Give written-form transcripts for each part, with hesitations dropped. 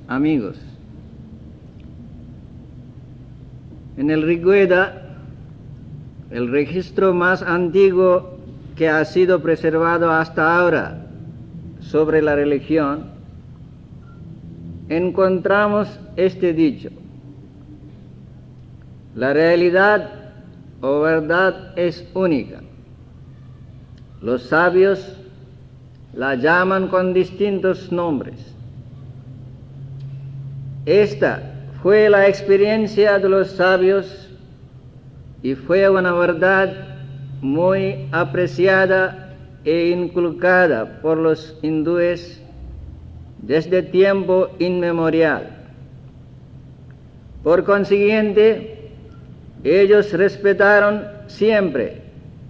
Amigos, en el Rigveda, el registro más antiguo que ha sido preservado hasta ahora sobre la religión, encontramos este dicho: la realidad o verdad es única. Los sabios la llaman con distintos nombres. Esta fue la experiencia de los sabios y fue una verdad muy apreciada e inculcada por los hindúes desde tiempo inmemorial. Por consiguiente, ellos respetaron siempre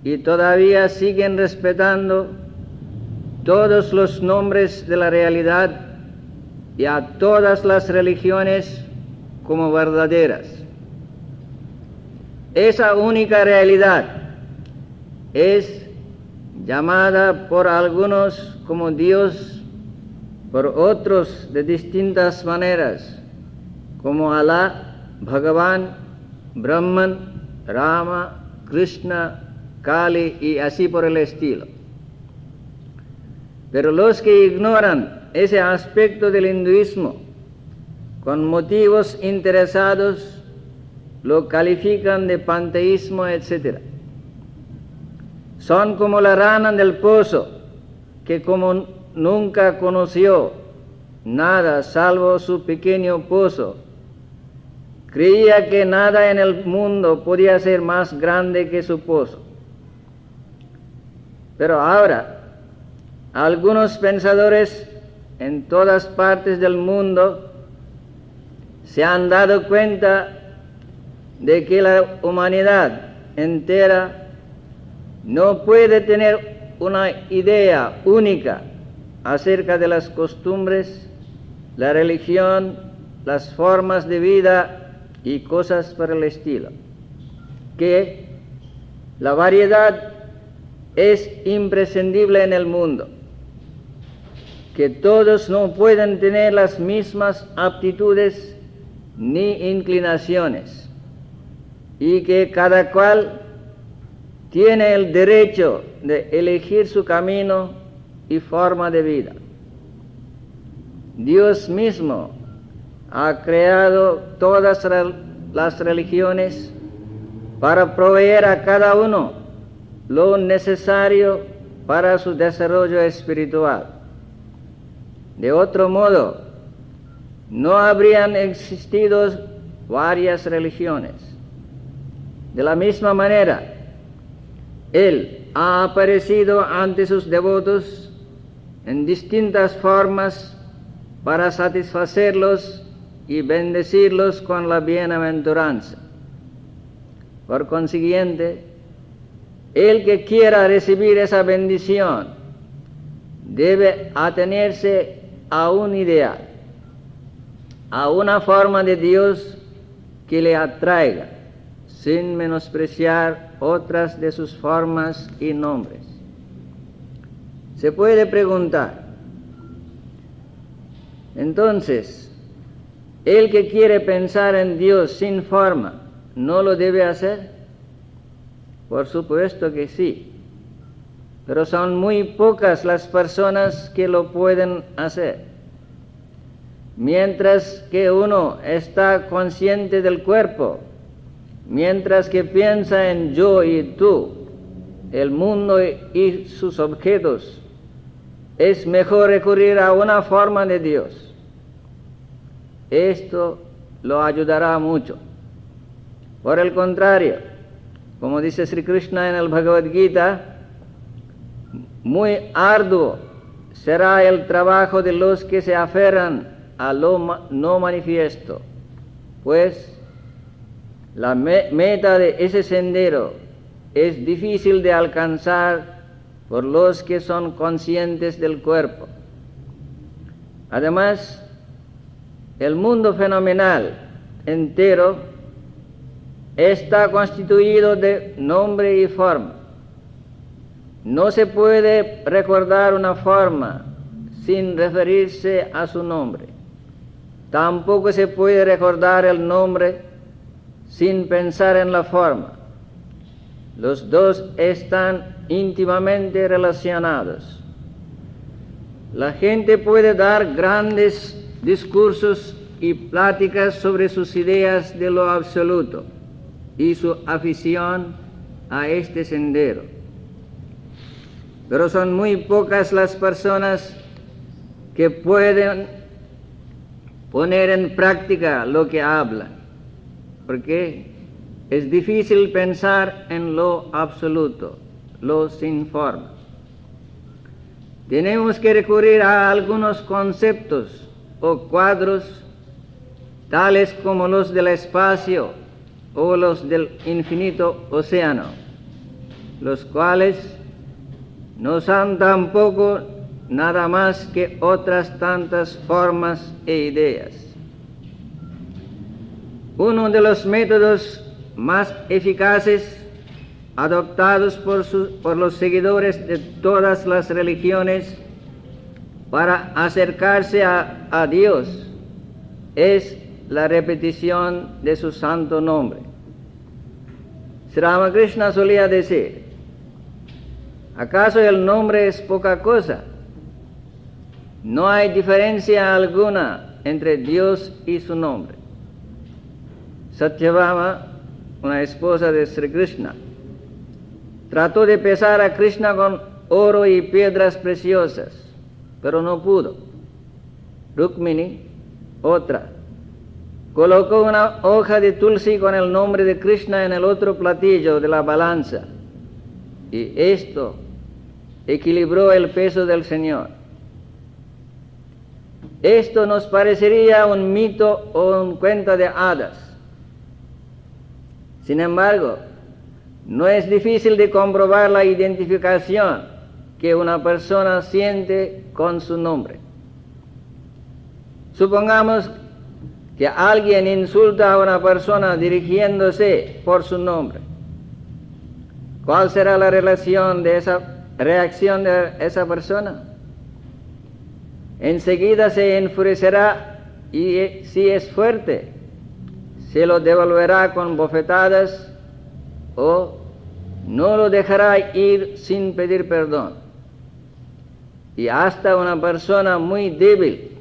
y todavía siguen respetando todos los nombres de la realidad y a todas las religiones como verdaderas. Esa única realidad es llamada por algunos como Dios, por otros de distintas maneras, como Alá, Bhagavan, Brahman, Rama, Krishna, Kali y así por el estilo. Pero los que ignoran ese aspecto del hinduismo con motivos interesados lo califican de panteísmo, etc. Son como la rana del pozo, que como nunca conoció nada salvo su pequeño pozo, creía que nada en el mundo podía ser más grande que su pozo. Pero ahora, algunos pensadores en todas partes del mundo se han dado cuenta de que la humanidad entera no puede tener una idea única acerca de las costumbres, la religión, las formas de vida y cosas por el estilo, que la variedad es imprescindible en el mundo, que todos no pueden tener las mismas aptitudes ni inclinaciones y que cada cual tiene el derecho de elegir su camino y forma de vida. Dios mismo ha creado todas las religiones para proveer a cada uno lo necesario para su desarrollo espiritual. De otro modo, no habrían existido varias religiones. De la misma manera, Él ha aparecido ante sus devotos en distintas formas para satisfacerlos y bendecirlos con la bienaventuranza. Por consiguiente, el que quiera recibir esa bendición debe atenerse a un ideal, a una forma de Dios que le atraiga, sin menospreciar otras de sus formas y nombres. Se puede preguntar, entonces, el que quiere pensar en Dios sin forma, ¿no lo debe hacer? Por supuesto que sí, pero son muy pocas las personas que lo pueden hacer. Mientras que uno está consciente del cuerpo, mientras que piensa en yo y tú, el mundo y sus objetos, es mejor recurrir a una forma de Dios. Esto lo ayudará mucho. Por el contrario, como dice Sri Krishna en el Bhagavad Gita, muy arduo será el trabajo de los que se aferran a lo no manifiesto, pues la meta de ese sendero es difícil de alcanzar por los que son conscientes del cuerpo. Además, el mundo fenomenal entero está constituido de nombre y forma. No se puede recordar una forma sin referirse a su nombre. Tampoco se puede recordar el nombre sin pensar en la forma. Los dos están íntimamente relacionados. La gente puede dar grandes discursos y pláticas sobre sus ideas de lo absoluto y su afición a este sendero. Pero son muy pocas las personas que pueden poner en práctica lo que hablan, porque es difícil pensar en lo absoluto, lo sin forma. Tenemos que recurrir a algunos conceptos o cuadros, tales como los del espacio o los del infinito océano, los cuales no son tampoco nada más que otras tantas formas e ideas. Uno de los métodos más eficaces adoptados por los seguidores de todas las religiones para acercarse a Dios es la repetición de su santo nombre. Sri Ramakrishna solía decir: ¿acaso el nombre es poca cosa? No hay diferencia alguna entre Dios y su nombre. Satyabhama, una esposa de Sri Krishna, trató de pesar a Krishna con oro y piedras preciosas, pero no pudo. Rukmini, otra, colocó una hoja de tulsi con el nombre de Krishna en el otro platillo de la balanza, y esto equilibró el peso del Señor. Esto nos parecería un mito o un cuento de hadas. Sin embargo, no es difícil de comprobar la identificación que una persona siente con su nombre. Supongamos que alguien insulta a una persona dirigiéndose por su nombre. ¿Cuál será la reacción de esa persona? Enseguida se enfurecerá y, si es fuerte, se lo devolverá con bofetadas o no lo dejará ir sin pedir perdón. Y hasta una persona muy débil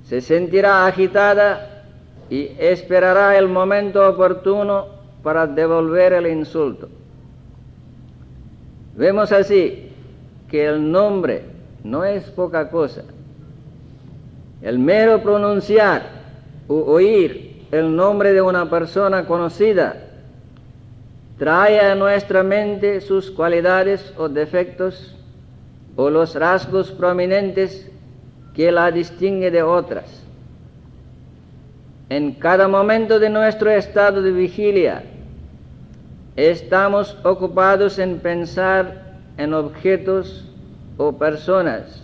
se sentirá agitada y esperará el momento oportuno para devolver el insulto. Vemos así que el nombre no es poca cosa. El mero pronunciar o oír el nombre de una persona conocida trae a nuestra mente sus cualidades o defectos o los rasgos prominentes que la distingue de otras. En cada momento de nuestro estado de vigilia estamos ocupados en pensar en objetos o personas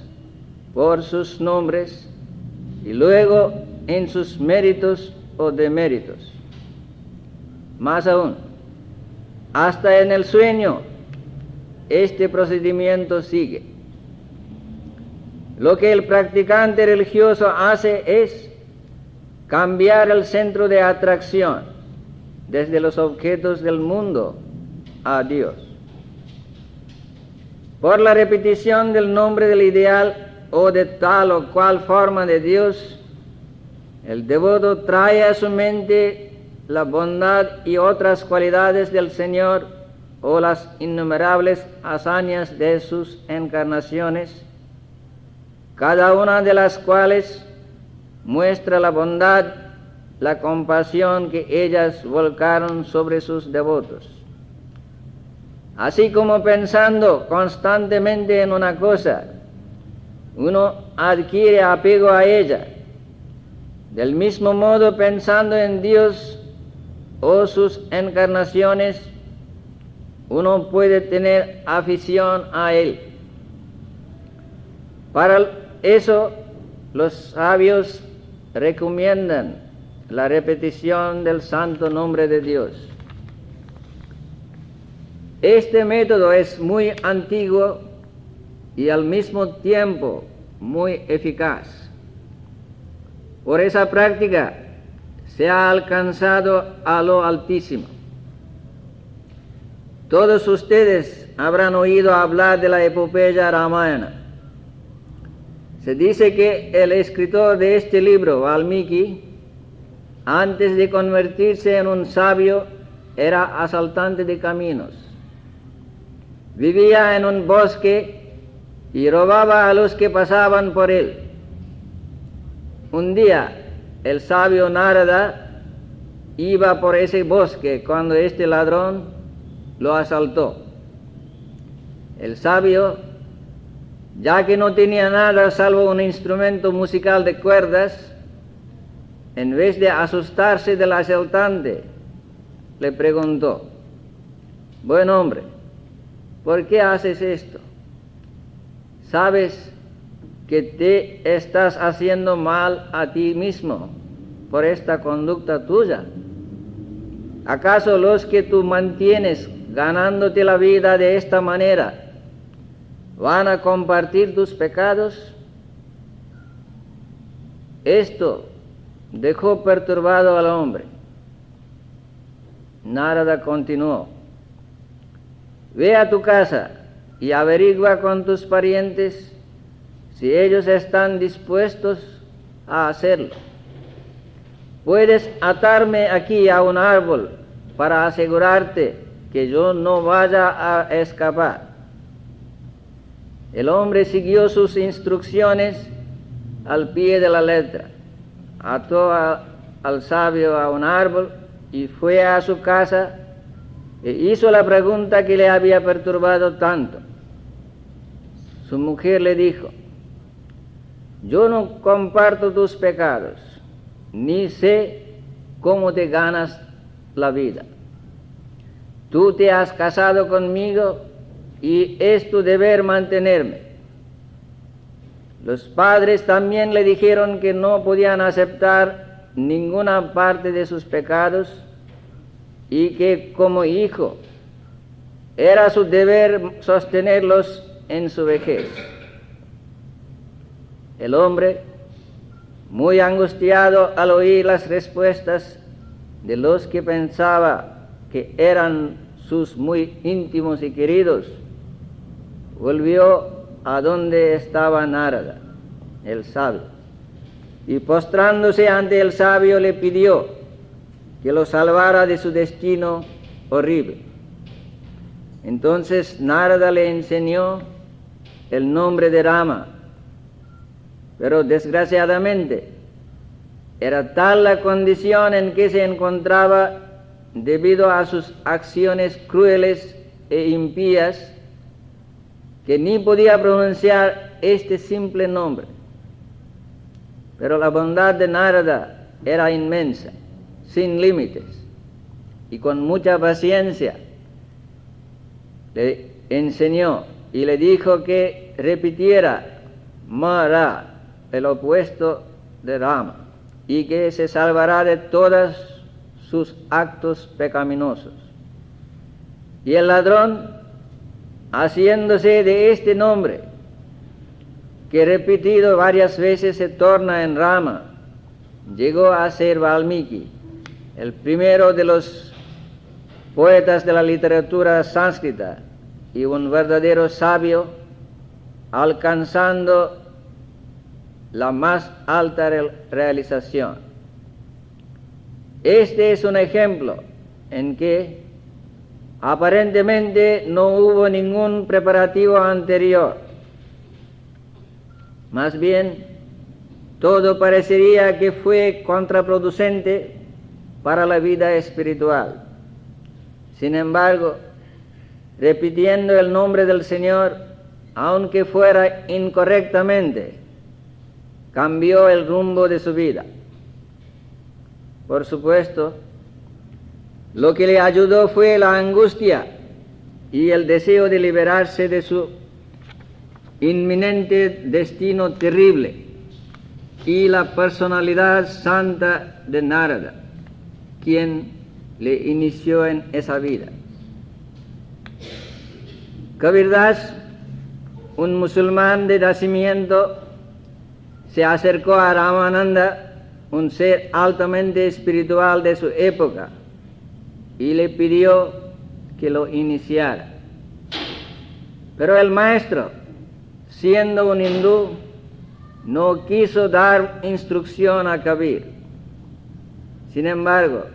por sus nombres y luego en sus méritos o deméritos. Más aún, hasta en el sueño este procedimiento sigue. Lo que el practicante religioso hace es cambiar el centro de atracción desde los objetos del mundo a Dios. Por la repetición del nombre del ideal o de tal o cual forma de Dios, el devoto trae a su mente la bondad y otras cualidades del Señor o las innumerables hazañas de sus encarnaciones, cada una de las cuales muestra la bondad, la compasión que ellas volcaron sobre sus devotos. Así como pensando constantemente en una cosa, uno adquiere apego a ella, del mismo modo pensando en Dios o sus encarnaciones, uno puede tener afición a Él. Para eso, los sabios recomiendan la repetición del santo nombre de Dios. Este método es muy antiguo y al mismo tiempo muy eficaz. Por esa práctica se ha alcanzado a lo altísimo. Todos ustedes habrán oído hablar de la epopeya Ramayana. Se dice que el escritor de este libro, Valmiki, antes de convertirse en un sabio, era asaltante de caminos. Vivía en un bosque y robaba a los que pasaban por él. Un día, el sabio Narada iba por ese bosque cuando este ladrón lo asaltó. El sabio, ya que no tenía nada salvo un instrumento musical de cuerdas, en vez de asustarse del asaltante, le preguntó: buen hombre, ¿por qué haces esto? ¿Sabes que te estás haciendo mal a ti mismo por esta conducta tuya? ¿Acaso los que tú mantienes ganándote la vida de esta manera van a compartir tus pecados? Esto dejó perturbado al hombre. Narada continuó: ve a tu casa y averigua con tus parientes si ellos están dispuestos a hacerlo. Puedes atarme aquí a un árbol para asegurarte que yo no vaya a escapar. El hombre siguió sus instrucciones al pie de la letra. Ató al sabio a un árbol y fue a su casa e hizo la pregunta que le había perturbado tanto. Su mujer le dijo: yo no comparto tus pecados, ni sé cómo te ganas la vida. Tú te has casado conmigo y es tu deber mantenerme. Los padres también le dijeron que no podían aceptar ninguna parte de sus pecados y que como hijo era su deber sostenerlos en su vejez. El hombre, muy angustiado al oír las respuestas de los que pensaba que eran sus muy íntimos y queridos, volvió a donde estaba Narada, el sabio, y postrándose ante el sabio le pidió que lo salvara de su destino horrible. Entonces Narada le enseñó el nombre de Rama, pero desgraciadamente era tal la condición en que se encontraba debido a sus acciones crueles e impías que ni podía pronunciar este simple nombre. Pero la bondad de Narada era inmensa, sin límites, y con mucha paciencia le enseñó y le dijo que repitiera Mara, el opuesto de Rama, y que se salvará de todos sus actos pecaminosos. Y el ladrón, haciéndose de este nombre, que repetido varias veces se torna en Rama, llegó a ser Valmiki, el primero de los poetas de la literatura sánscrita y un verdadero sabio, alcanzando la más alta realización. Este es un ejemplo en que aparentemente no hubo ningún preparativo anterior. Más bien, todo parecería que fue contraproducente para la vida espiritual. Sin embargo, repitiendo el nombre del Señor, aunque fuera incorrectamente, cambió el rumbo de su vida. Por supuesto, lo que le ayudó fue la angustia y el deseo de liberarse de su inminente destino terrible y la personalidad santa de Narada, quien le inició en esa vida. Kabir Das, un musulmán de nacimiento, se acercó a Ramananda, un ser altamente espiritual de su época, y le pidió que lo iniciara. Pero el maestro, siendo un hindú, no quiso dar instrucción a Kabir. Sin embargo,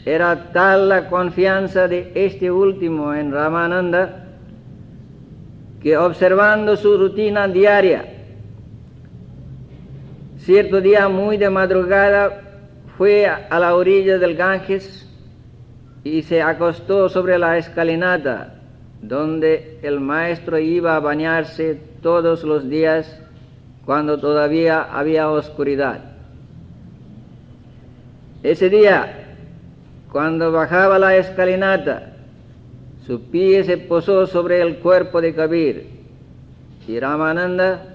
era tal la confianza de este último en Ramananda que, observando su rutina diaria, cierto día muy de madrugada fue a la orilla del Ganges y se acostó sobre la escalinata donde el maestro iba a bañarse todos los días cuando todavía había oscuridad. Ese día, cuando bajaba la escalinata, su pie se posó sobre el cuerpo de Kabir y Ramananda,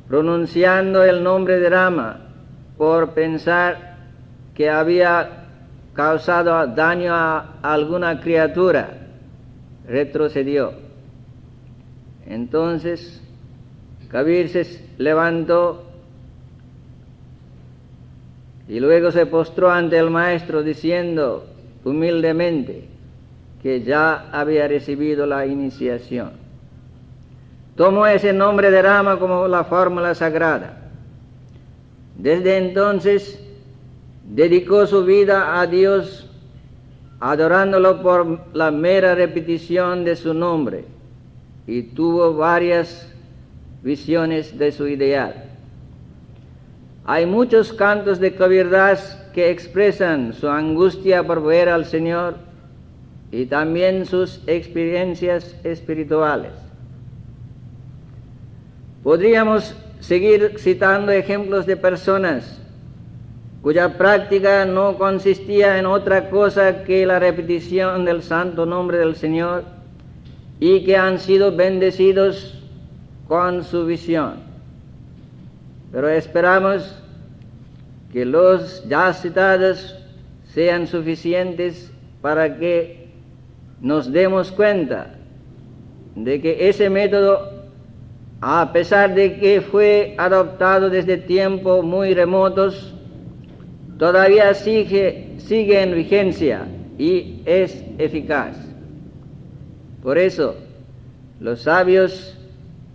pronunciando el nombre de Rama por pensar que había causado daño a alguna criatura, retrocedió. Entonces Kabir se levantó y luego se postró ante el maestro diciendo humildemente que ya había recibido la iniciación. Tomó ese nombre de Rama como la fórmula sagrada. Desde entonces dedicó su vida a Dios, adorándolo por la mera repetición de su nombre, y tuvo varias visiones de su ideal. Hay muchos cantos de Kabir Das que expresan su angustia por ver al Señor y también sus experiencias espirituales. Podríamos seguir citando ejemplos de personas cuya práctica no consistía en otra cosa que la repetición del santo nombre del Señor y que han sido bendecidos con su visión. Pero esperamos que los ya citados sean suficientes para que nos demos cuenta de que ese método, a pesar de que fue adoptado desde tiempos muy remotos, todavía sigue en vigencia y es eficaz. Por eso, los sabios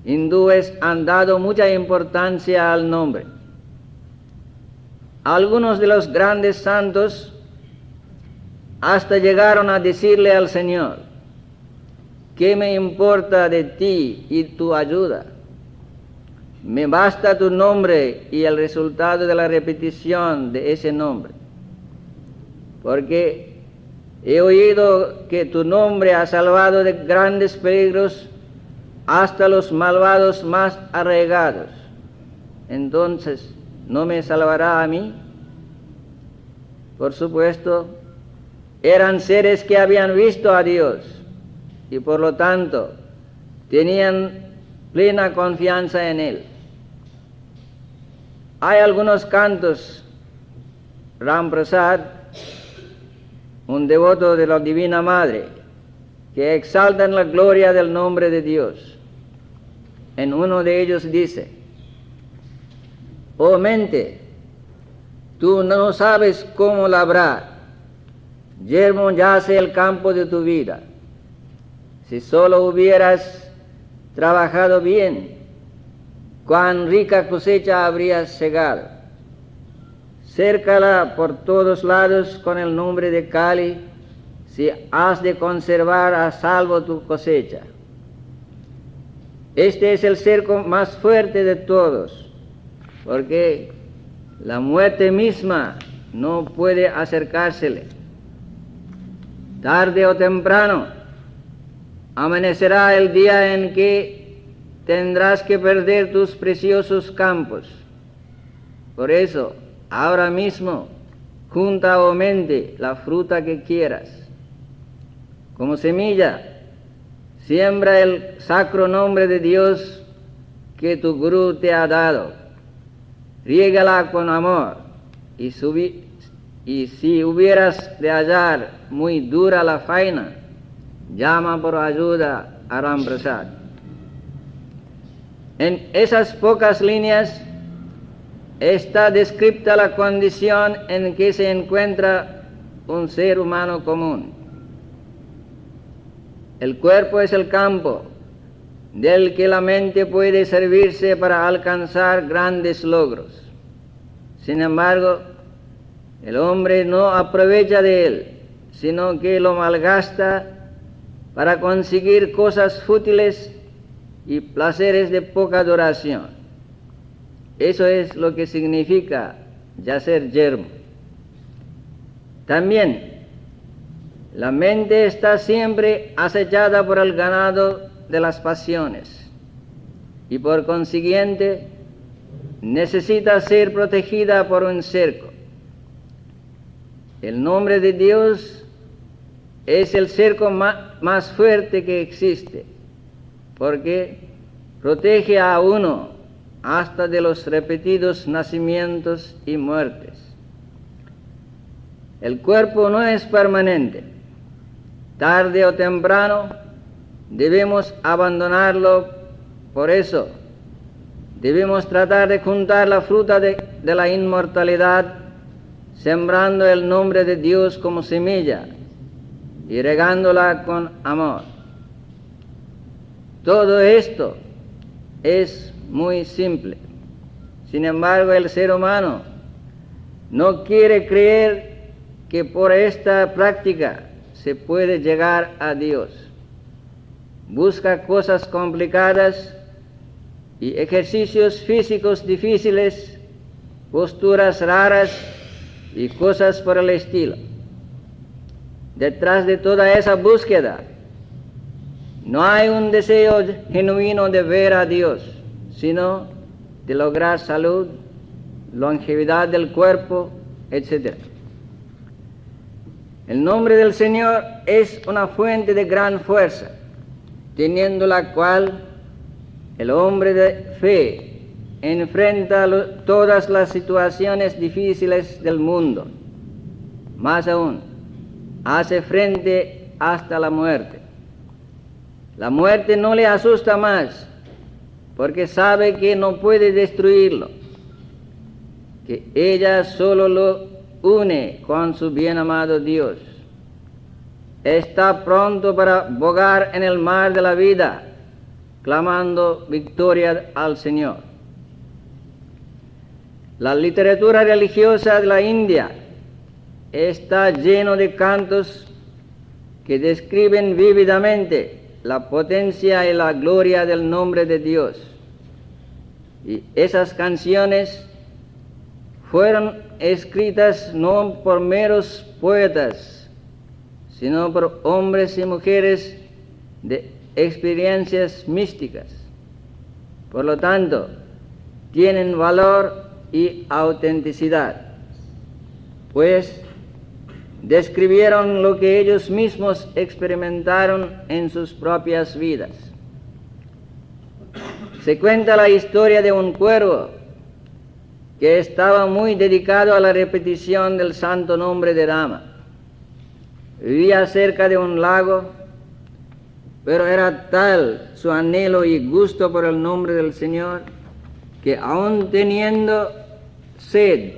hindúes han dado mucha importancia al nombre. Algunos de los grandes santos hasta llegaron a decirle al Señor: ¿qué me importa de ti y tu ayuda? Me basta tu nombre y el resultado de la repetición de ese nombre, porque he oído que tu nombre ha salvado de grandes peligros hasta los malvados más arraigados. Entonces, ¿no me salvará a mí? Por supuesto, eran seres que habían visto a Dios y por lo tanto tenían plena confianza en Él. Hay algunos cantos. Ram Prasad, un devoto de la Divina Madre, que exaltan la gloria del nombre de Dios. En uno de ellos dice: oh mente, tú no sabes cómo labrar, yermo yace el campo de tu vida. Si solo hubieras trabajado bien, cuán rica cosecha habrías segado. Cércala por todos lados con el nombre de Kali, si has de conservar a salvo tu cosecha. Este es el cerco más fuerte de todos, porque la muerte misma no puede acercársele. Tarde o temprano amanecerá el día en que tendrás que perder tus preciosos campos. Por eso, ahora mismo, junta o mente la fruta que quieras. Como semilla, siembra el sacro nombre de Dios que tu Gurú te ha dado. Riégala con amor, y si hubieras de hallar muy dura la faena, llama por ayuda a Ram Prasad. En esas pocas líneas, está descrita la condición en que se encuentra un ser humano común. El cuerpo es el campo del que la mente puede servirse para alcanzar grandes logros. Sin embargo, el hombre no aprovecha de él, sino que lo malgasta para conseguir cosas fútiles y placeres de poca duración. Eso es lo que significa yacer yermo. También, la mente está siempre acechada por el ganado de las pasiones y por consiguiente necesita ser protegida por un cerco. El nombre de Dios es el cerco más fuerte que existe, porque protege a uno hasta de los repetidos nacimientos y muertes. El cuerpo no es permanente. Tarde o temprano debemos abandonarlo. Por eso debemos tratar de juntar la fruta de la inmortalidad, sembrando el nombre de Dios como semilla y regándola con amor. Todo esto es muy simple. Sin embargo, el ser humano no quiere creer que por esta práctica se puede llegar a Dios. Busca cosas complicadas y ejercicios físicos difíciles, posturas raras y cosas por el estilo. Detrás de toda esa búsqueda no hay un deseo genuino de ver a Dios, sino de lograr salud, longevidad del cuerpo, etc. El nombre del Señor es una fuente de gran fuerza, teniendo la cual el hombre de fe enfrenta todas las situaciones difíciles del mundo. Más aún, hace frente hasta la muerte. La muerte no le asusta más, porque sabe que no puede destruirlo, que ella solo lo une con su bien amado Dios. Está pronto para bogar en el mar de la vida, clamando victoria al Señor. La literatura religiosa de la India está lleno de cantos que describen vívidamente la potencia y la gloria del nombre de Dios. Y esas canciones fueron escritas no por meros poetas, sino por hombres y mujeres de experiencias místicas. Por lo tanto, tienen valor y autenticidad, pues describieron lo que ellos mismos experimentaron en sus propias vidas. Se cuenta la historia de un cuervo que estaba muy dedicado a la repetición del santo nombre de Rama. Vivía cerca de un lago, pero era tal su anhelo y gusto por el nombre del Señor que aun teniendo sed,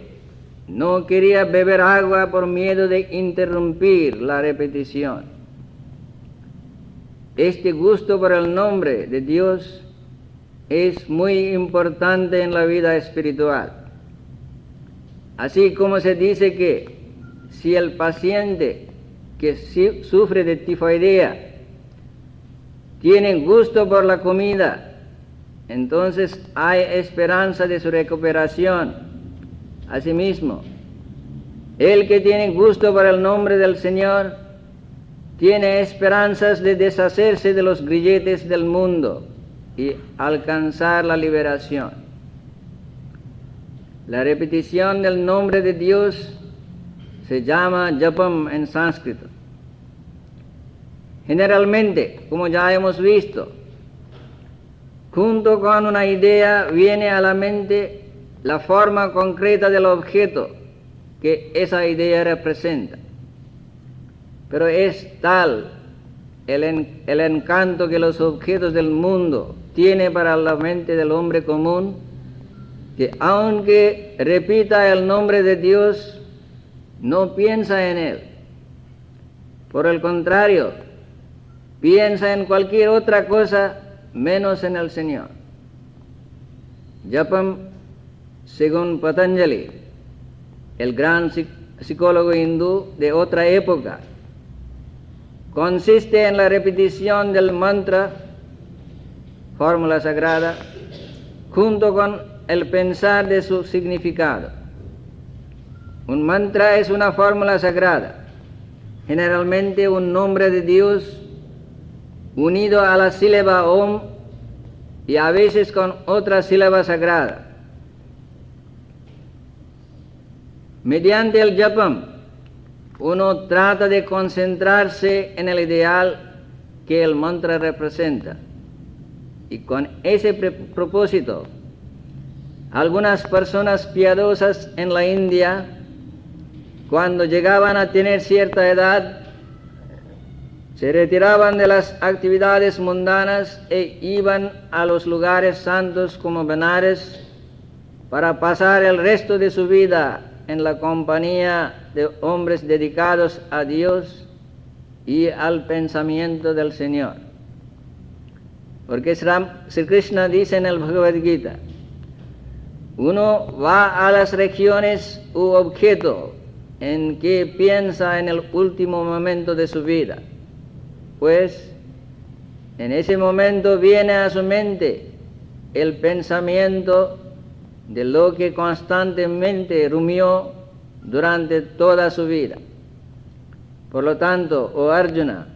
no quería beber agua por miedo de interrumpir la repetición. Este gusto por el nombre de Dios es muy importante en la vida espiritual. Así como se dice que si el paciente que sufre de tifoidea tiene gusto por la comida, entonces hay esperanza de su recuperación. Asimismo, el que tiene gusto por el nombre del Señor tiene esperanzas de deshacerse de los grilletes del mundo y alcanzar la liberación. La repetición del nombre de Dios se llama japam en sánscrito. Generalmente, como ya hemos visto, junto con una idea viene a la mente la forma concreta del objeto que esa idea representa. Pero es tal el encanto que los objetos del mundo tienen para la mente del hombre común, que aunque repita el nombre de Dios, no piensa en Él. Por el contrario, piensa en cualquier otra cosa menos en el Señor. Japam, según Patanjali, el gran psicólogo hindú de otra época, consiste en la repetición del mantra, fórmula sagrada, junto con el pensar de su significado. Un mantra es una fórmula sagrada, generalmente un nombre de Dios unido a la sílaba Om y a veces con otra sílaba sagrada. Mediante el Japam, uno trata de concentrarse en el ideal que el mantra representa. Y con ese propósito, algunas personas piadosas en la India, cuando llegaban a tener cierta edad, se retiraban de las actividades mundanas e iban a los lugares santos como Benares para pasar el resto de su vida en la compañía de hombres dedicados a Dios y al pensamiento del Señor. Porque Sri Krishna dice en el Bhagavad Gita, uno va a las regiones u objeto en que piensa en el último momento de su vida, pues en ese momento viene a su mente el pensamiento de lo que constantemente rumió durante toda su vida. Por lo tanto, oh Arjuna,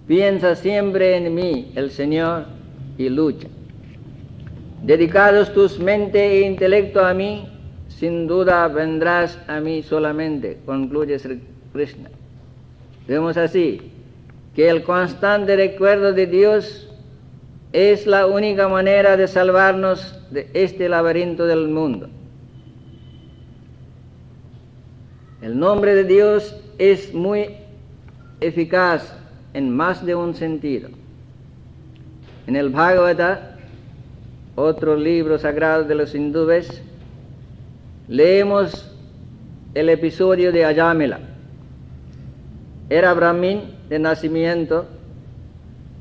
piensa siempre en mí, el Señor, y lucha. Dedicados tus mente e intelecto a mí, sin duda vendrás a mí solamente, concluye Sri Krishna. Vemos así que el constante recuerdo de Dios es la única manera de salvarnos de este laberinto del mundo. El nombre de Dios es muy eficaz en más de un sentido. En el Bhagavata, otro libro sagrado de los hindúes, leemos el episodio de Ajamila. Era brahmin de nacimiento,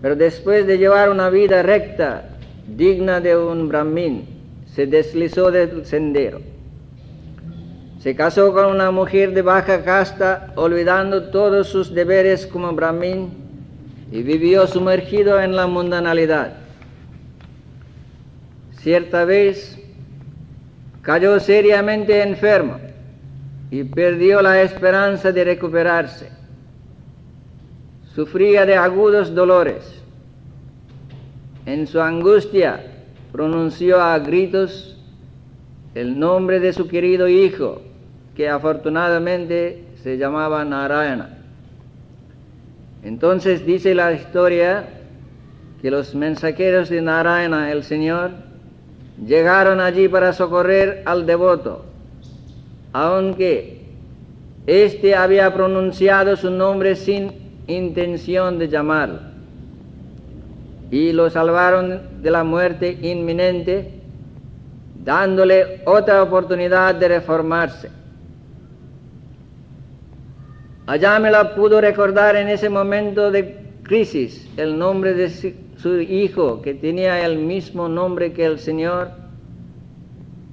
pero después de llevar una vida recta, digna de un brahmin, se deslizó del sendero. Se casó con una mujer de baja casta, olvidando todos sus deberes como brahmin, y vivió sumergido en la mundanalidad. Cierta vez cayó seriamente enfermo y perdió la esperanza de recuperarse. Sufría de agudos dolores. En su angustia pronunció a gritos el nombre de su querido hijo, que afortunadamente se llamaba Narayana. Entonces dice la historia que los mensajeros de Narayana, el Señor, llegaron allí para socorrer al devoto, aunque éste había pronunciado su nombre sin intención de llamarlo, y lo salvaron de la muerte inminente, dándole otra oportunidad de reformarse. Ajamila pudo recordar en ese momento de crisis el nombre de su hijo, que tenía el mismo nombre que el Señor,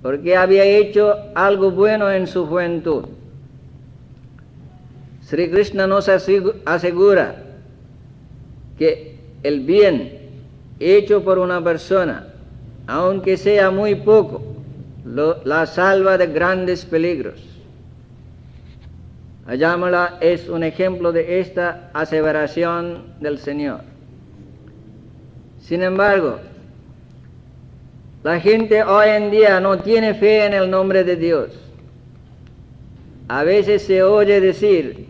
porque había hecho algo bueno en su juventud. Sri Krishna nos asegura que el bien hecho por una persona, aunque sea muy poco, la salva de grandes peligros. Ajamila es un ejemplo de esta aseveración del Señor. Sin embargo, la gente hoy en día no tiene fe en el nombre de Dios. A veces se oye decir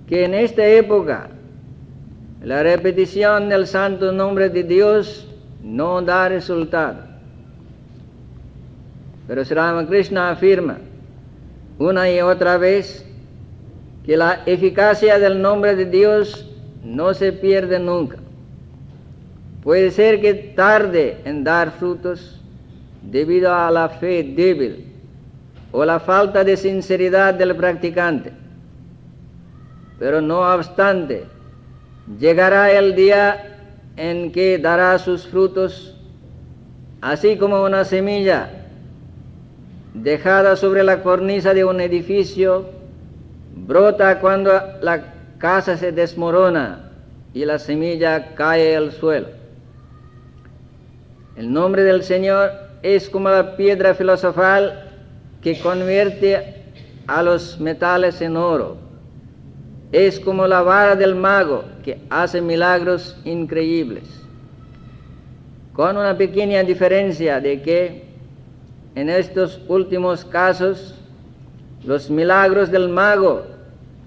que en esta época la repetición del santo nombre de Dios no da resultado. Pero Sri Ramakrishna afirma una y otra vez que la eficacia del nombre de Dios no se pierde nunca. Puede ser que tarde en dar frutos, debido a la fe débil o la falta de sinceridad del practicante. Pero no obstante, llegará el día en que dará sus frutos, así como una semilla dejada sobre la cornisa de un edificio brota cuando la casa se desmorona y la semilla cae al suelo. El nombre del Señor es como la piedra filosofal que convierte a los metales en oro. Es como la vara del mago que hace milagros increíbles, con una pequeña diferencia de que en estos últimos casos los milagros del mago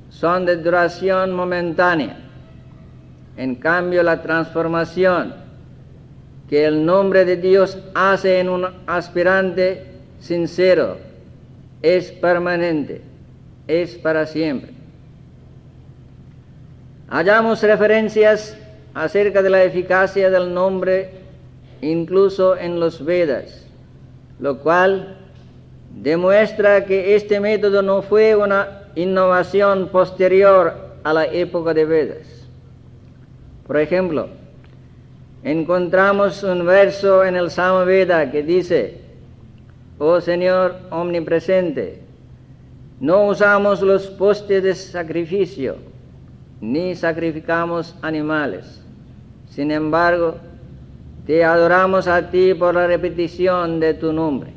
son de duración momentánea. En cambio, la transformación que el nombre de Dios hace en un aspirante sincero es permanente, es para siempre. Hallamos referencias acerca de la eficacia del nombre incluso en los Vedas, lo cual demuestra que este método no fue una innovación posterior a la época de Vedas. Por ejemplo, encontramos un verso en el Samaveda que dice: «Oh Señor omnipresente, no usamos los postes de sacrificio, ni sacrificamos animales. Sin embargo, te adoramos a ti por la repetición de tu nombre».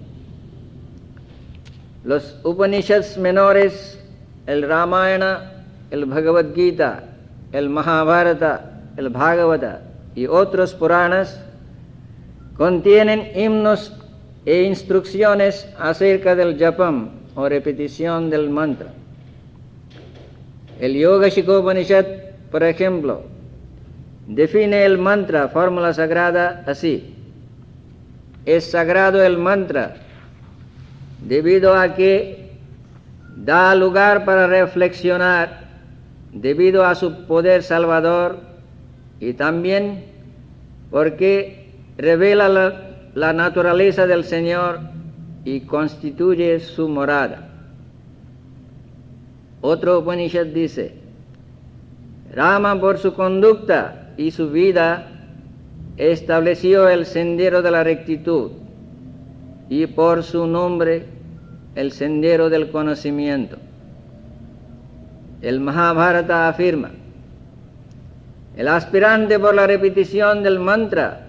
Los Upanishads menores, el Ramayana, el Bhagavad Gita, el Mahabharata, el Bhagavata y otros Puranas contienen himnos e instrucciones acerca del japam o repetición del mantra. El Yoga Shikhopanishad, por ejemplo, define el mantra, fórmula sagrada, así: es sagrado el mantra debido a que da lugar para reflexionar, debido a su poder salvador, y también porque revela la naturaleza del Señor y constituye su morada. Otro Upanishad dice: Rama, por su conducta y su vida, estableció el sendero de la rectitud, y por su nombre el sendero del conocimiento. El Mahabharata afirma: el aspirante, por la repetición del mantra,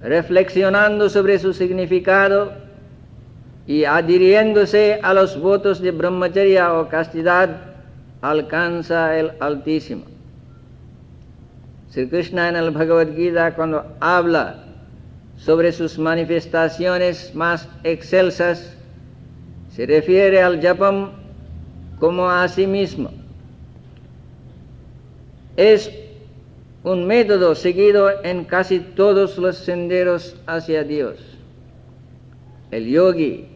reflexionando sobre su significado y adhiriéndose a los votos de brahmacharya o castidad, alcanza el Altísimo. Sri Krishna en el Bhagavad Gita, cuando habla sobre sus manifestaciones más excelsas, se refiere al japam como a sí mismo. Es un método seguido en casi todos los senderos hacia Dios. El yogi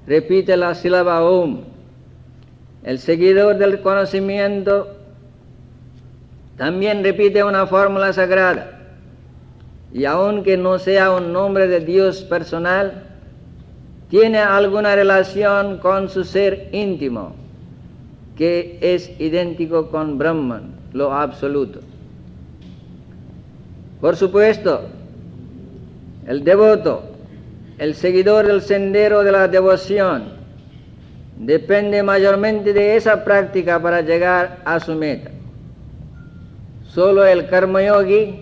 repite la sílaba Om. El seguidor del conocimiento también repite una fórmula sagrada, y aunque no sea un nombre de Dios personal, tiene alguna relación con su ser íntimo, que es idéntico con Brahman, lo absoluto. Por supuesto, el devoto, el seguidor del sendero de la devoción, depende mayormente de esa práctica para llegar a su meta. Solo el karma yogi,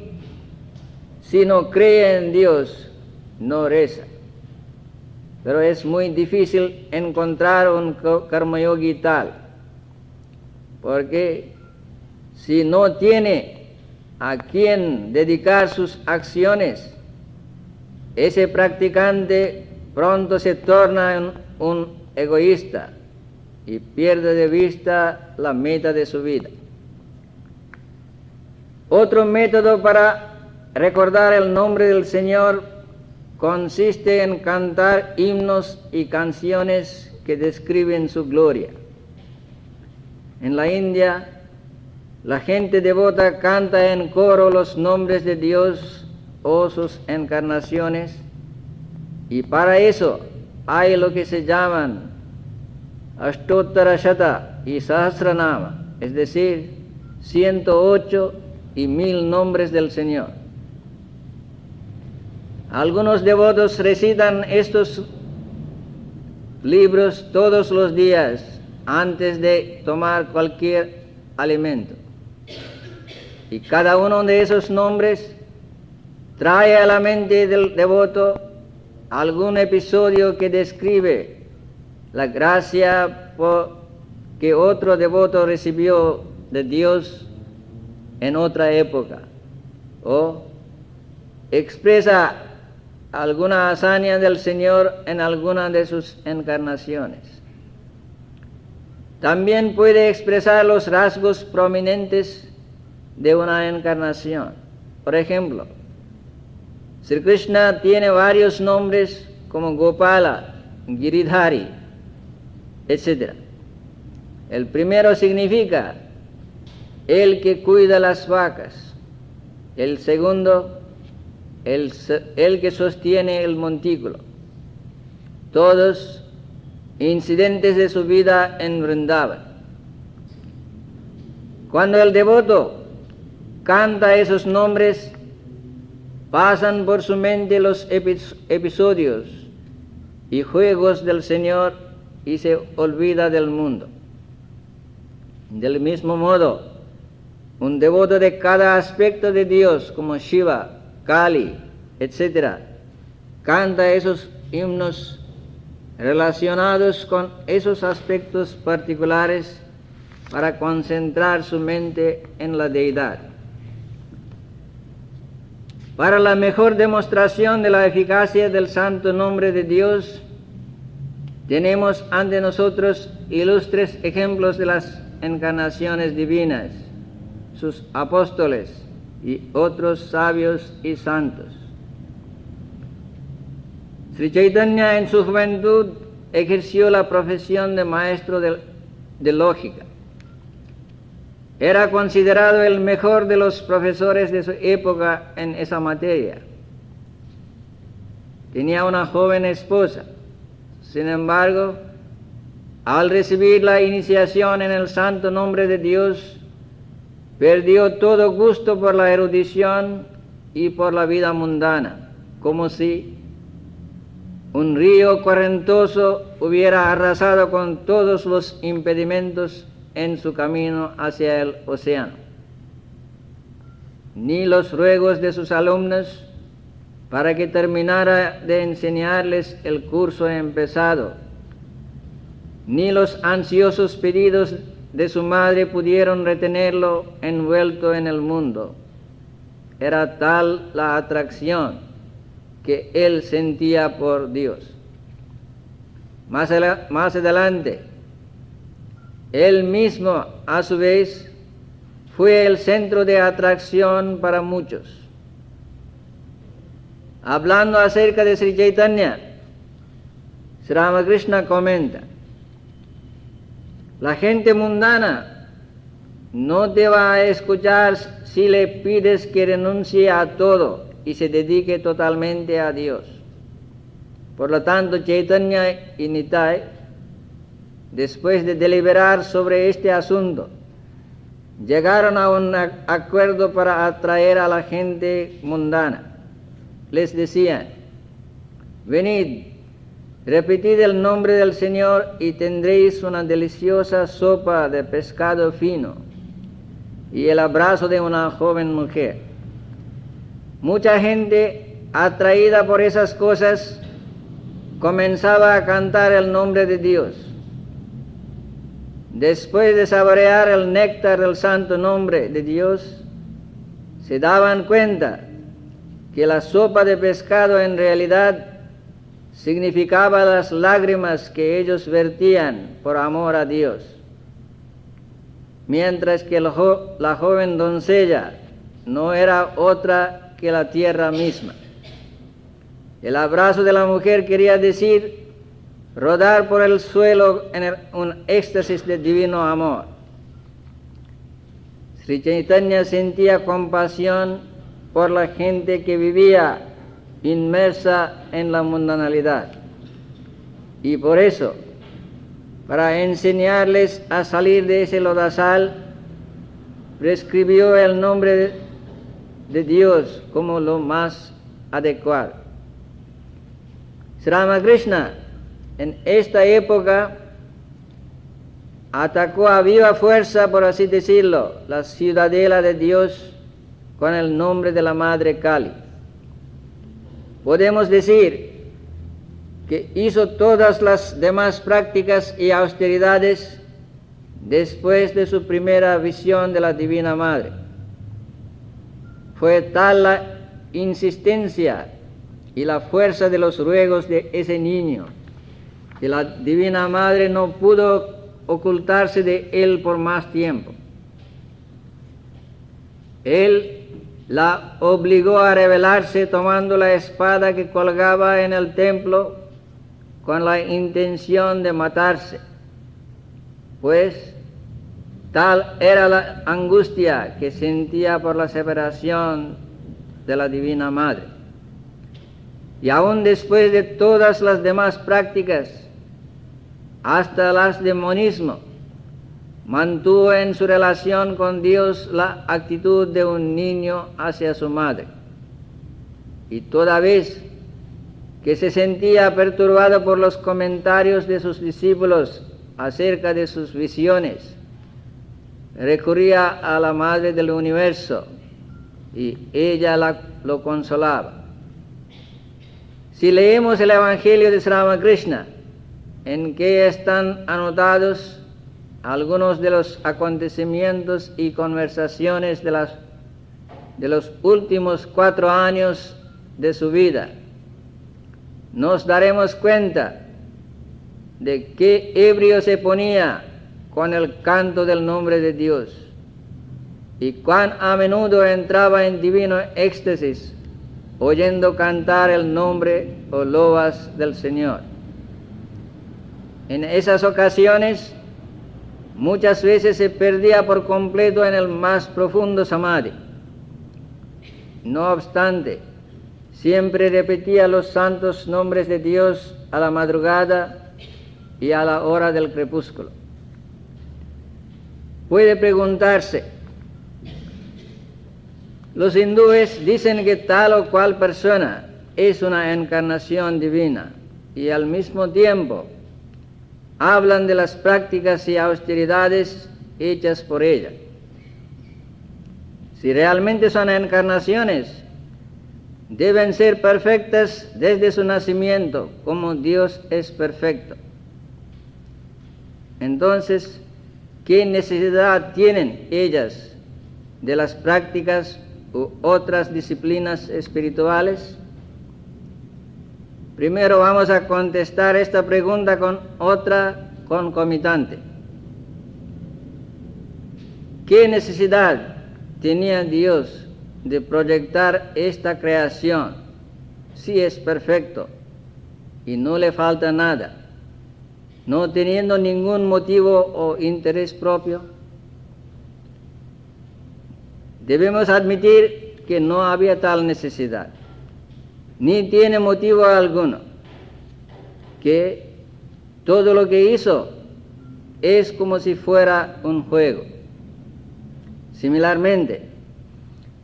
si no cree en Dios, no reza. Pero es muy difícil encontrar un karma yogi tal, porque si no tiene a quien dedicar sus acciones, ese practicante pronto se torna un egoísta y pierde de vista la meta de su vida. Otro método para recordar el nombre del Señor consiste en cantar himnos y canciones que describen su gloria. En la India, la gente devota canta en coro los nombres de Dios o sus encarnaciones, Y para eso hay lo que se llaman Ashtottara Shata y Sahasranama, es decir, 108 y 1000 nombres del Señor. Algunos devotos recitan estos libros todos los días antes de tomar cualquier alimento. Y cada uno de esos nombres trae a la mente del devoto algún episodio que describe la gracia que otro devoto recibió de Dios en otra época, o expresa alguna hazaña del Señor en alguna de sus encarnaciones. También puede expresar los rasgos prominentes de una encarnación. Por ejemplo, Sri Krishna tiene varios nombres como Gopala, Giridhari, etc. El primero significa el que cuida las vacas. El segundo, el que sostiene el montículo. Todos incidentes de su vida en Vrindavan. Cuando el devoto canta esos nombres, pasan por su mente los episodios y juegos del Señor y se olvida del mundo. Del mismo modo, un devoto de cada aspecto de Dios, como Shiva, Kali, etc., canta esos himnos relacionados con esos aspectos particulares para concentrar su mente en la deidad. Para la mejor demostración de la eficacia del santo nombre de Dios, tenemos ante nosotros ilustres ejemplos de las encarnaciones divinas, sus apóstoles y otros sabios y santos. Sri Chaitanya en su juventud ejerció la profesión de maestro de lógica. Era considerado el mejor de los profesores de su época en esa materia. Tenía una joven esposa. Sin embargo, al recibir la iniciación en el santo nombre de Dios, perdió todo gusto por la erudición y por la vida mundana, como si un río correntoso hubiera arrasado con todos los impedimentos en su camino hacia el océano. Ni los ruegos de sus alumnos para que terminara de enseñarles el curso empezado, ni los ansiosos pedidos de su madre pudieron retenerlo envuelto en el mundo. Era tal la atracción que él sentía por Dios. Más adelante, él mismo, a su vez, fue el centro de atracción para muchos. Hablando acerca de Sri Chaitanya, Sri Ramakrishna comenta: la gente mundana no te va a escuchar si le pides que renuncie a todo y se dedique totalmente a Dios. Por lo tanto, Chaitanya y Nitai, después de deliberar sobre este asunto, llegaron a un acuerdo para atraer a la gente mundana. Les decían: venid, repetid el nombre del Señor y tendréis una deliciosa sopa de pescado fino y el abrazo de una joven mujer. Mucha gente, atraída por esas cosas, comenzaba a cantar el nombre de Dios. Después de saborear el néctar del santo nombre de Dios, se daban cuenta que la sopa de pescado en realidad significaba las lágrimas que ellos vertían por amor a Dios, mientras que la joven doncella no era otra que la tierra misma. El abrazo de la mujer quería decir rodar por el suelo en un éxtasis de divino amor. Sri Chaitanya sentía compasión por la gente que vivía inmersa en la mundanalidad. Y por eso, para enseñarles a salir de ese lodazal, prescribió el nombre de Dios como lo más adecuado. Sri Ramakrishna en esta época atacó a viva fuerza, por así decirlo, la ciudadela de Dios con el nombre de la Madre Kali. Podemos decir que hizo todas las demás prácticas y austeridades después de su primera visión de la Divina Madre. Fue tal la insistencia y la fuerza de los ruegos de ese niño que la Divina Madre no pudo ocultarse de él por más tiempo. Él la obligó a rebelarse tomando la espada que colgaba en el templo con la intención de matarse, pues tal era la angustia que sentía por la separación de la Divina Madre. Y aún después de todas las demás prácticas, hasta las de monismo, mantuvo en su relación con Dios la actitud de un niño hacia su madre. Y toda vez que se sentía perturbado por los comentarios de sus discípulos acerca de sus visiones, recurría a la Madre del Universo y ella lo consolaba. Si leemos el Evangelio de Sri Ramakrishna, en que están anotados algunos de los acontecimientos y conversaciones de los últimos 4 años de su vida, nos daremos cuenta de qué ebrio se ponía con el canto del nombre de Dios y cuán a menudo entraba en divino éxtasis oyendo cantar el nombre o loas del Señor. En esas ocasiones, muchas veces se perdía por completo en el más profundo samadhi. No obstante, siempre repetía los santos nombres de Dios a la madrugada y a la hora del crepúsculo. Puede preguntarse, los hindúes dicen que tal o cual persona es una encarnación divina y al mismo tiempo hablan de las prácticas y austeridades hechas por ella. Si realmente son encarnaciones, deben ser perfectas desde su nacimiento, como Dios es perfecto. Entonces, ¿qué necesidad tienen ellas de las prácticas u otras disciplinas espirituales? Primero vamos a contestar esta pregunta con otra concomitante. ¿Qué necesidad tenía Dios de proyectar esta creación si es perfecto y no le falta nada, no teniendo ningún motivo o interés propio? Debemos admitir que no había tal necesidad, ni tiene motivo alguno, que todo lo que hizo es como si fuera un juego. Similarmente,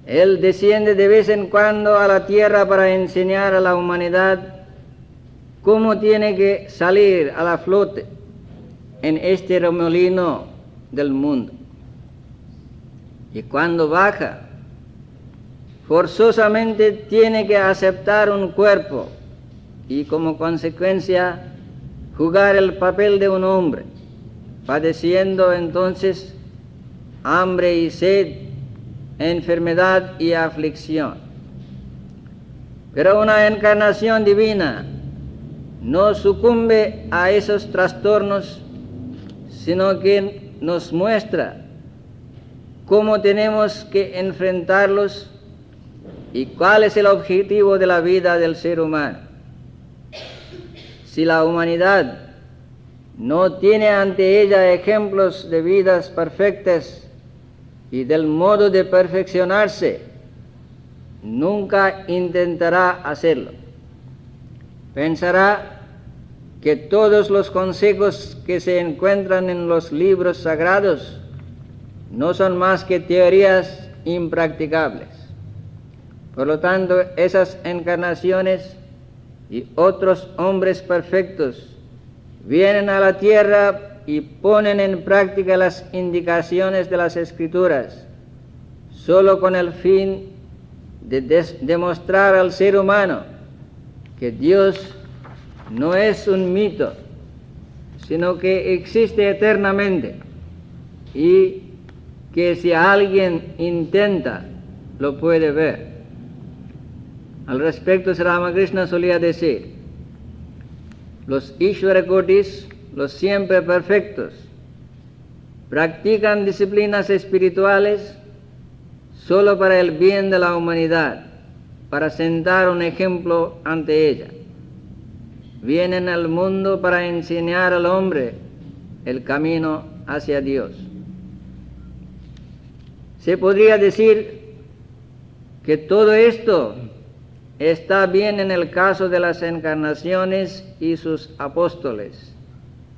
Él desciende de vez en cuando a la tierra para enseñar a la humanidad cómo tiene que salir a la flote en este remolino del mundo. Y cuando baja, forzosamente tiene que aceptar un cuerpo y como consecuencia jugar el papel de un hombre, padeciendo entonces hambre y sed, enfermedad y aflicción. Pero una encarnación divina no sucumbe a esos trastornos, sino que nos muestra cómo tenemos que enfrentarlos y cuál es el objetivo de la vida del ser humano. Si la humanidad no tiene ante ella ejemplos de vidas perfectas y del modo de perfeccionarse, nunca intentará hacerlo. Pensará que todos los consejos que se encuentran en los libros sagrados no son más que teorías impracticables. Por lo tanto, esas encarnaciones y otros hombres perfectos vienen a la tierra y ponen en práctica las indicaciones de las Escrituras, solo con el fin de demostrar al ser humano que Dios no es un mito, sino que existe eternamente y que si alguien intenta, lo puede ver. Al respecto, Sri Ramakrishna solía decir: los Ishvarakotis, los siempre perfectos, practican disciplinas espirituales solo para el bien de la humanidad, para sentar un ejemplo ante ella. Vienen al mundo para enseñar al hombre el camino hacia Dios. Se podría decir que todo esto está bien en el caso de las encarnaciones y sus apóstoles,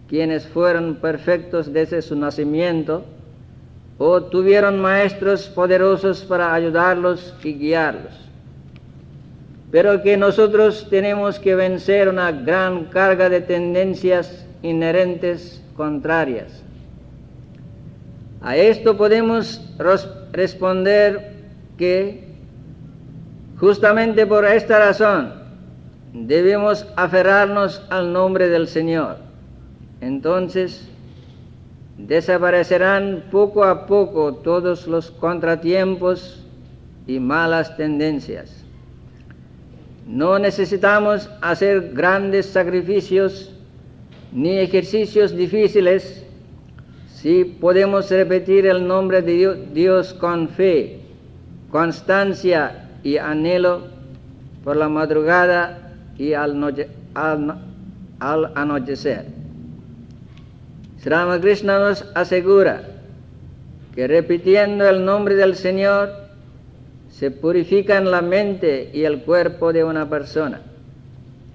quienes fueron perfectos desde su nacimiento o tuvieron maestros poderosos para ayudarlos y guiarlos. Pero que nosotros tenemos que vencer una gran carga de tendencias inherentes contrarias. A esto podemos responder que justamente por esta razón debemos aferrarnos al nombre del Señor. Entonces desaparecerán poco a poco todos los contratiempos y malas tendencias. No necesitamos hacer grandes sacrificios ni ejercicios difíciles si podemos repetir el nombre de Dios con fe, constancia y anhelo por la madrugada y al anochecer. Sri Ramakrishna nos asegura que repitiendo el nombre del Señor se purifican la mente y el cuerpo de una persona,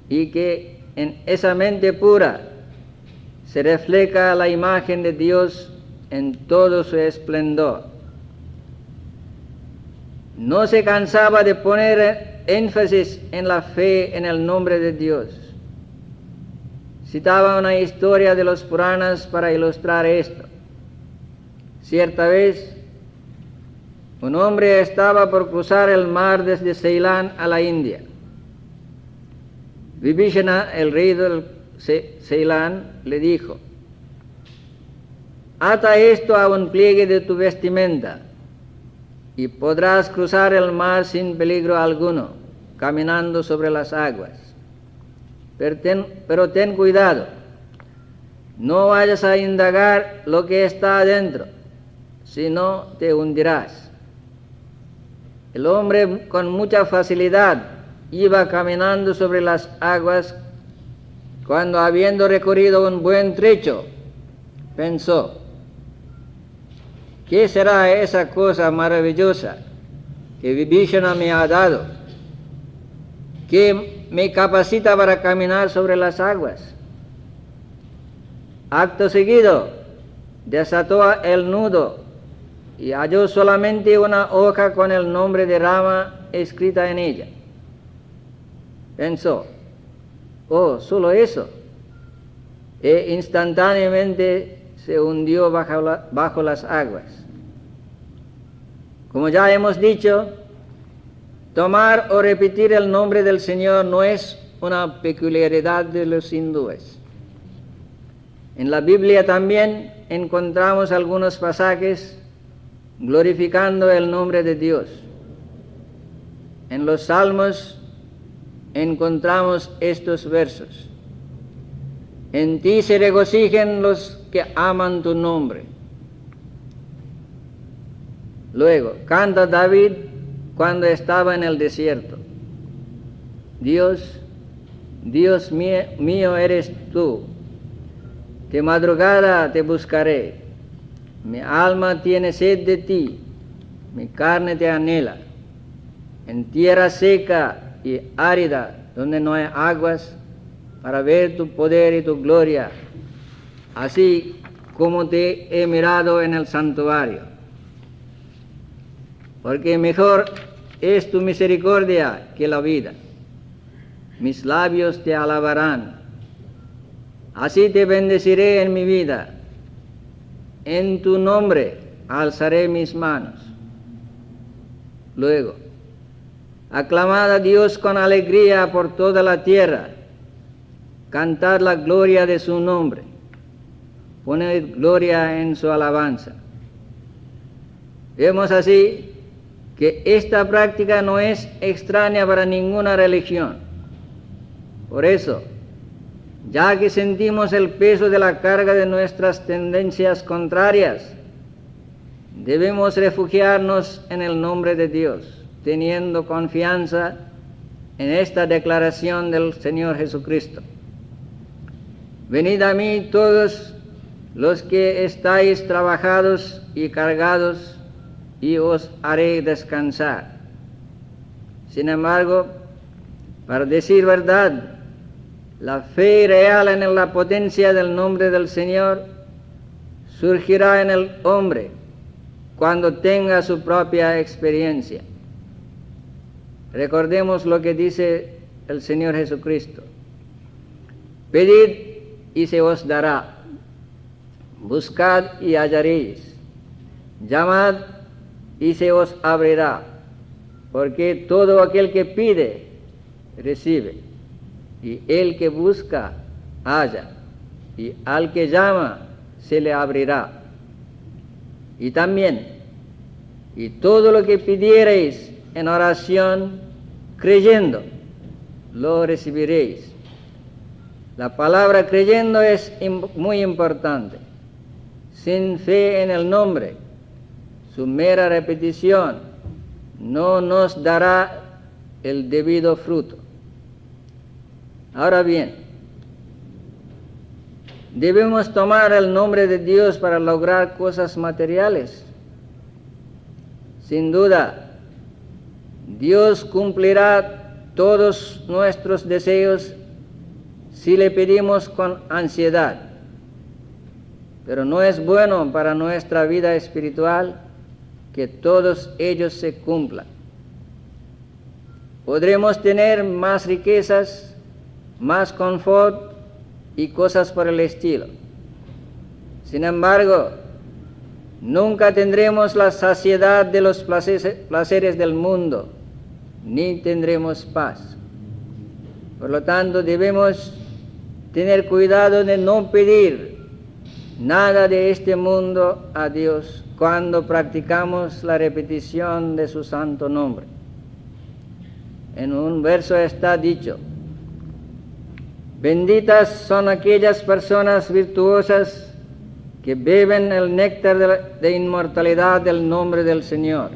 y que en esa mente pura se refleja la imagen de Dios en todo su esplendor. No se cansaba de poner énfasis en la fe en el nombre de Dios. Citaba una historia de los Puranas para ilustrar esto. Cierta vez, un hombre estaba por cruzar el mar desde Ceilán a la India. Vibhishana, el rey del Ceilán, le dijo: ata esto a un pliegue de tu vestimenta y podrás cruzar el mar sin peligro alguno, caminando sobre las aguas. Pero ten cuidado, no vayas a indagar lo que está adentro, si no te hundirás. El hombre con mucha facilidad iba caminando sobre las aguas cuando, habiendo recorrido un buen trecho, pensó: ¿qué será esa cosa maravillosa que Vibhishana me ha dado, que me capacita para caminar sobre las aguas? Acto seguido, desató el nudo y halló solamente una hoja con el nombre de Rama escrita en ella. Pensó: oh, solo eso. E instantáneamente se hundió bajo las aguas. Como ya hemos dicho, tomar o repetir el nombre del Señor no es una peculiaridad de los hindúes. En la Biblia también encontramos algunos pasajes glorificando el nombre de Dios. En los Salmos encontramos estos versos: en ti se regocijen los que aman tu nombre. Luego, canta David cuando estaba en el desierto: Dios, Dios mío eres tú, de madrugada te buscaré, mi alma tiene sed de ti, mi carne te anhela. en tierra seca y árida, donde no hay aguas, para ver tu poder y tu gloria, así como te he mirado en el santuario. Porque mejor es tu misericordia que la vida. Mis labios te alabarán. Así te bendeciré en mi vida. En tu nombre alzaré mis manos. Luego, aclamad a Dios con alegría por toda la tierra. Cantad la gloria de su nombre. Poned gloria en su alabanza. Vemos así que esta práctica no es extraña para ninguna religión. Por eso, ya que sentimos el peso de la carga de nuestras tendencias contrarias, debemos refugiarnos en el nombre de Dios, teniendo confianza en esta declaración del Señor Jesucristo. Venid a mí todos los que estáis trabajados y cargados, y os haré descansar. Sin embargo, para decir verdad, la fe real en la potencia del nombre del Señor surgirá en el hombre cuando tenga su propia experiencia. Recordemos lo que dice el Señor Jesucristo: pedid y se os dará, buscad y hallaréis, llamad y se os abrirá, porque todo aquel que pide, recibe, y el que busca, halla, y al que llama, se le abrirá. Y también, y todo lo que pidiereis en oración, creyendo, lo recibiréis. La palabra creyendo es muy importante. Sin fe en el nombre, su mera repetición no nos dará el debido fruto. Ahora bien, ¿debemos tomar el nombre de Dios para lograr cosas materiales? Sin duda, Dios cumplirá todos nuestros deseos si le pedimos con ansiedad, pero no es bueno para nuestra vida espiritual que todos ellos se cumplan. Podremos tener más riquezas, más confort y cosas por el estilo. Sin embargo, nunca tendremos la saciedad de los placeres del mundo, ni tendremos paz. Por lo tanto, debemos tener cuidado de no pedir nada de este mundo a Dios cuando practicamos la repetición de su santo nombre. En un verso está dicho: benditas son aquellas personas virtuosas que beben el néctar de inmortalidad del nombre del Señor.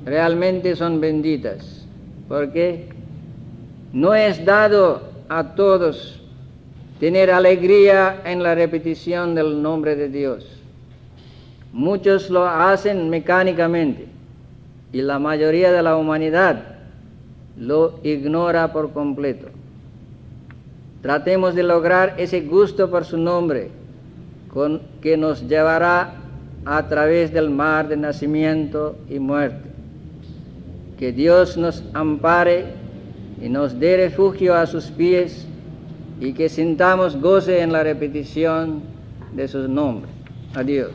Realmente son benditas, porque no es dado a todos tener alegría en la repetición del nombre de Dios. Muchos lo hacen mecánicamente y la mayoría de la humanidad lo ignora por completo. Tratemos de lograr ese gusto por su nombre, que nos llevará a través del mar de nacimiento y muerte. Que Dios nos ampare y nos dé refugio a sus pies, y que sintamos goce en la repetición de sus nombres. Adiós.